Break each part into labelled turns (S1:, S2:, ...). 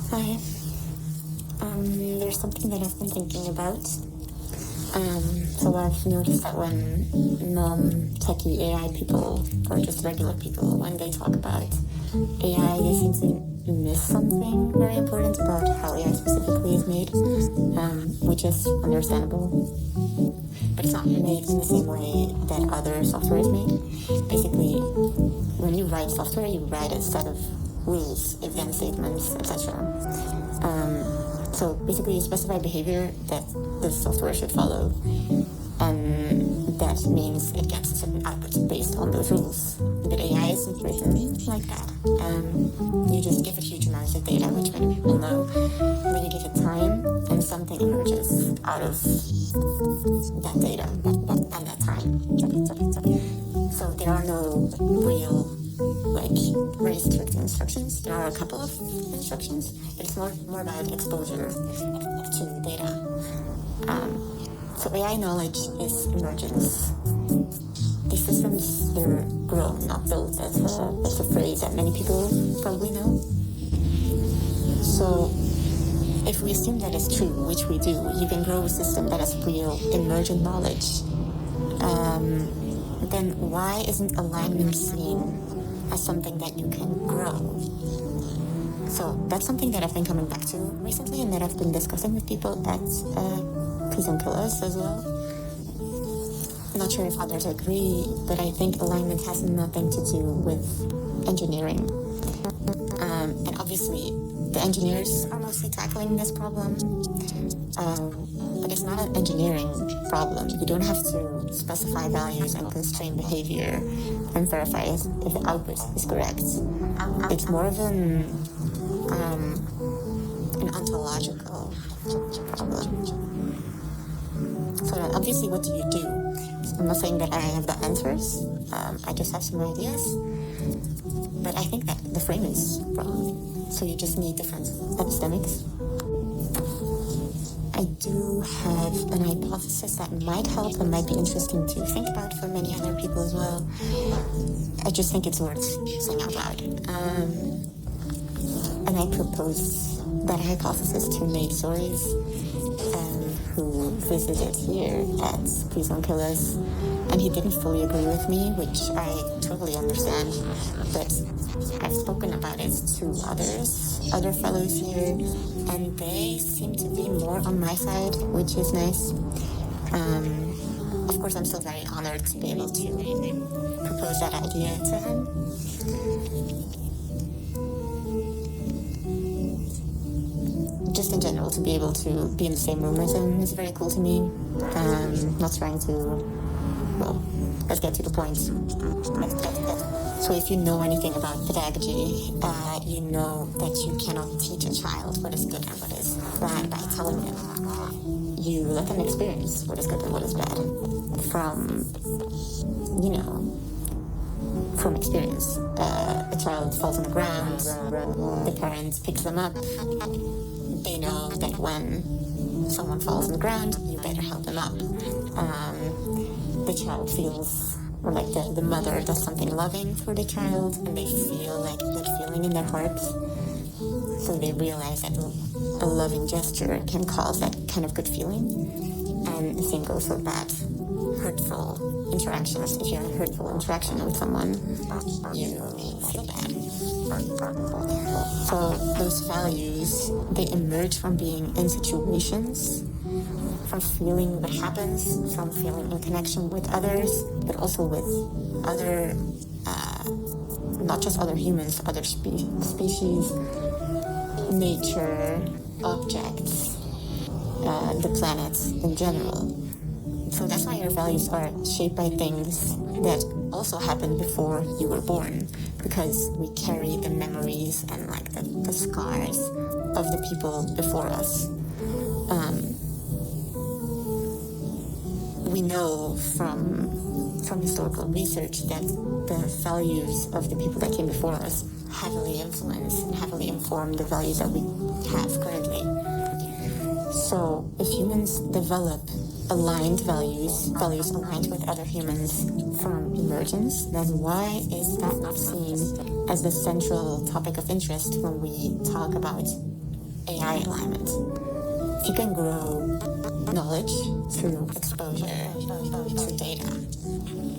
S1: Hi. There's something that I've been thinking about. So I've noticed that when non-techie AI people, or just regular people, when they talk about AI, they seem to miss something very important about how AI specifically is made, which is understandable. But it's not made in the same way that other software is made. Basically, when you write software, you write a set of rules, event statements, etc. So basically, you specify behavior that the software should follow, and that means it gets a certain output based on those rules. But AI isn't written like that. You just give it huge amounts of data, which many people know, and then you give it time, and something emerges out of that data and that time. So there are no real, very strict instructions. There are a couple of instructions. It's more about exposure to data. So AI knowledge is emergence. These systems, they're grown, not built, as a phrase that many people probably know. So if we assume that is true, which we do, you can grow a system that has real emergent knowledge. Then why isn't alignment seen as something that you can grow? So that's something that I've been coming back to recently, and that I've been discussing with people at Killers as well. I'm not sure if others agree, but I think alignment has nothing to do with engineering. And obviously, the engineers are mostly tackling this problem, but it's not an engineering problem. You don't have to specify values and constrain behavior and verify if the output is correct. It's more of an ontological problem. So then obviously, what do you do? I'm not saying that I have the answers. I just have some ideas. But I think that the frame is wrong. So you just need different epistemics. I do have an hypothesis that might help and might be interesting to think about for many other people as well. I just think it's worth saying out loud. And I proposed that hypothesis to Nate Soares, who visited here at Prison Killers, and he didn't fully agree with me, which I totally understand, but I've spoken about it to other fellows here, and they seem to be more on my side, which is nice. Of course, I'm still very honored to be able to propose that idea to him. Just in general, to be able to be in the same room as him is very cool to me. Not trying to, well, let's get to the point. So if you know anything about pedagogy, you know that you cannot teach a child what is good and what is bad by telling them. You let them experience what is good and what is bad from experience. A child falls on the ground, the parent picks them up. They know that when someone falls on the ground, you better help them up. The child feels, or like the mother does something loving for the child, and they feel like that feeling in their heart. So they realize that a loving gesture can cause that kind of good feeling. And the same goes for bad, hurtful interactions. If you have a hurtful interaction with someone, you feel bad. So those values, they emerge from being in situations, from feeling what happens, from feeling in connection with others, but also with other, not just other humans, other species, nature, objects, the planet in general. So that's why your values are shaped by things that also happened before you were born, because we carry the memories and like the scars of the people before us. We know from historical research that the values of the people that came before us heavily influence and heavily inform the values that we have currently. So if humans develop aligned values aligned with other humans from emergence, then why is that not seen as the central topic of interest when we talk about AI alignment. If you can grow knowledge through exposure to data,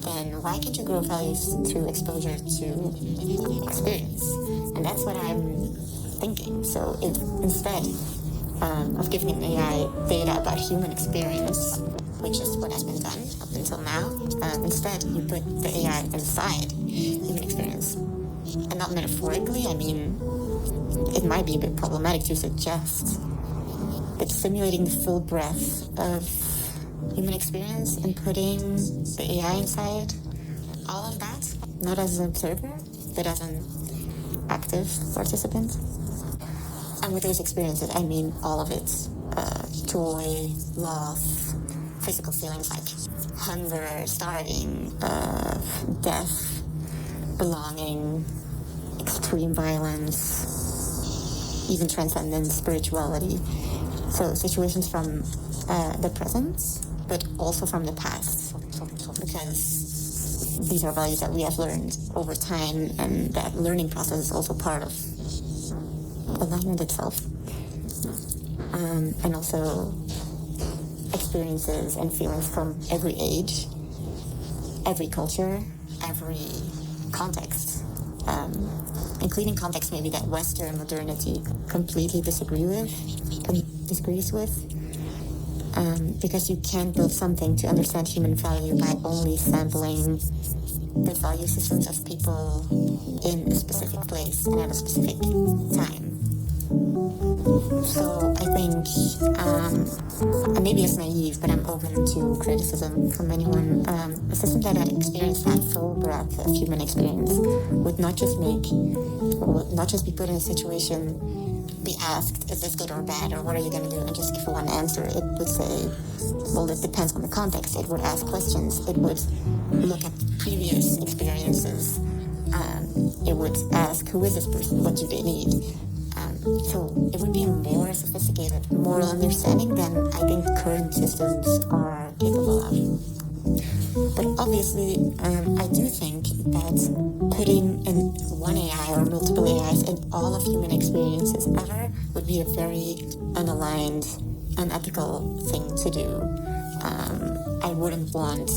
S1: then why can't you grow values through exposure to experience? And that's what I'm thinking. So if instead of giving an AI data about human experience, which is what has been done up until now, instead you put the AI inside human experience. And not metaphorically, I mean, it might be a bit problematic to suggest that simulating the full breadth of human experience and putting the AI inside all of that, not as an observer, but as an active participant. And with those experiences, I mean all of it. Joy, loss, physical feelings like hunger, starving, death, belonging, extreme violence, even transcendence, spirituality. So situations from the present, but also from the past, because these are values that we have learned over time, and that learning process is also part of alignment itself. And also experiences and feelings from every age, every culture, every context, including context maybe that Western modernity completely disagrees with, because you can't build something to understand human value by only sampling the value systems of people in a specific place and at a specific time. So I think, and maybe it's naive, but I'm open to criticism from anyone. A system that had experienced that full breadth of human experience would not just be put in a situation, be asked, is this good or bad, or what are you going to do, and just give one answer. It would say, well, it depends on the context. It would ask questions. It would look at previous experiences. It would ask, who is this person? What do they need? So it would be more sophisticated, moral understanding than I think current systems are capable of. But obviously, I do think that putting in one AI or multiple AIs in all of human experiences ever would be a very unaligned, unethical thing to do. I wouldn't want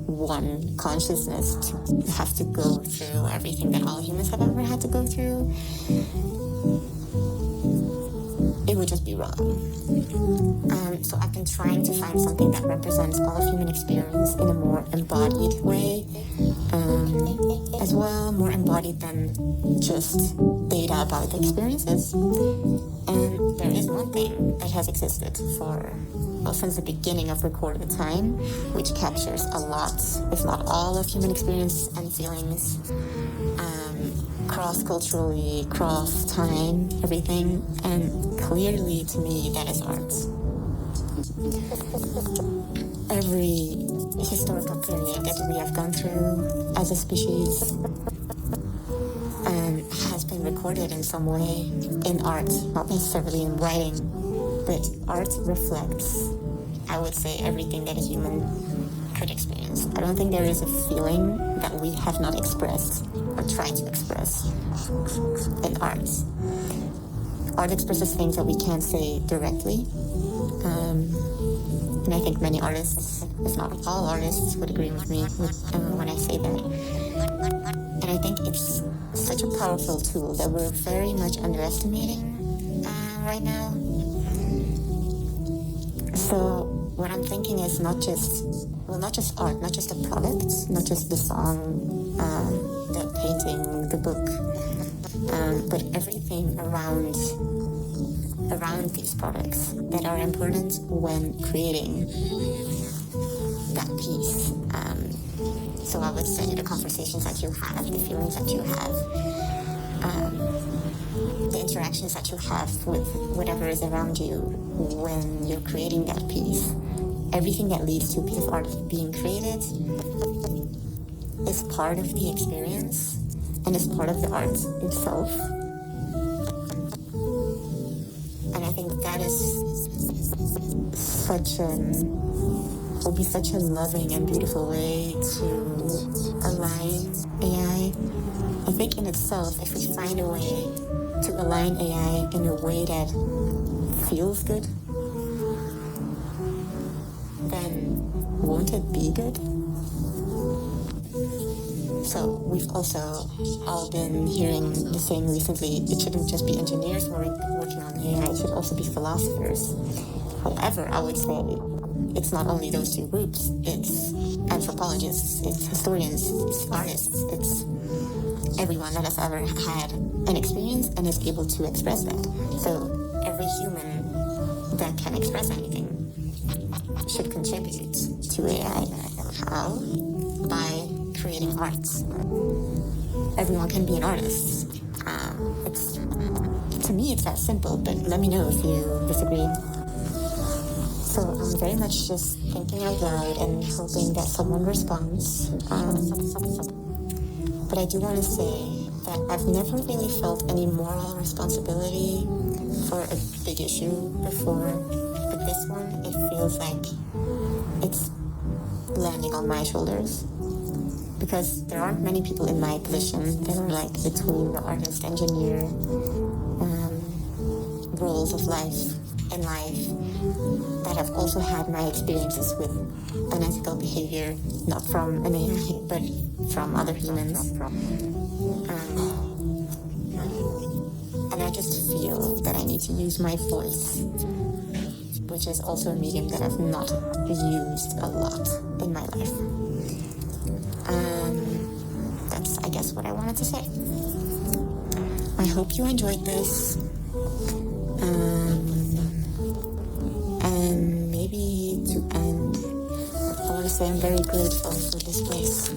S1: one consciousness to have to go through everything that all humans have ever had to go through. It would just be wrong. So I've been trying to find something that represents all of human experience in a more embodied way, as well, more embodied than just data about the experiences. And there is one thing that has existed since the beginning of recorded time, which captures a lot, if not all, of human experience and feelings, cross-culturally, cross-time, everything, and clearly to me that is art. Every historical period that we have gone through as a species has been recorded in some way in art, not necessarily in writing, but art reflects, I would say, everything that a human could experience. I don't think there is a feeling that we have not expressed or tried to express in art. Art expresses things that we can't say directly. And I think many artists, if not all artists, would agree with me when I say that. And I think it's such a powerful tool that we're very much underestimating right now. So what I'm thinking is not just art, not just the product, not just the song, the painting, the book, but everything around these products that are important when creating that piece. So I would say the conversations that you have, the feelings that you have, the interactions that you have with whatever is around you when you're creating that piece. Everything that leads to a piece of art being created is part of the experience and is part of the art itself. And I think that will be such a loving and beautiful way to align AI. I think in itself, if we find a way to align AI in a way that feels good, then won't it be good? So we've also all been hearing the same recently. It shouldn't just be engineers working on AI, it should also be philosophers. However, I would say it's not only those two groups, it's anthropologists, it's historians, it's artists, it's everyone that has ever had an experience and is able to express that. So every human that can express anything should contribute to AI. How? By creating arts. Everyone can be an artist. To me, it's that simple, but let me know if you disagree. So I'm very much just thinking out loud and hoping that someone responds. But I do want to say that I've never really felt any moral responsibility for a big issue before, but this one, it feels like it's landing on my shoulders. Because there aren't many people in my position that are like between the artist, engineer, roles of life in life that have also had my experiences with unethical behavior, not from an AI, but from other humans. And I just feel that I need to use my voice, which is also a medium that I've not used a lot in my life. That's, I guess, what I wanted to say. I hope you enjoyed this. And maybe to end, I want to say I'm very grateful for this place.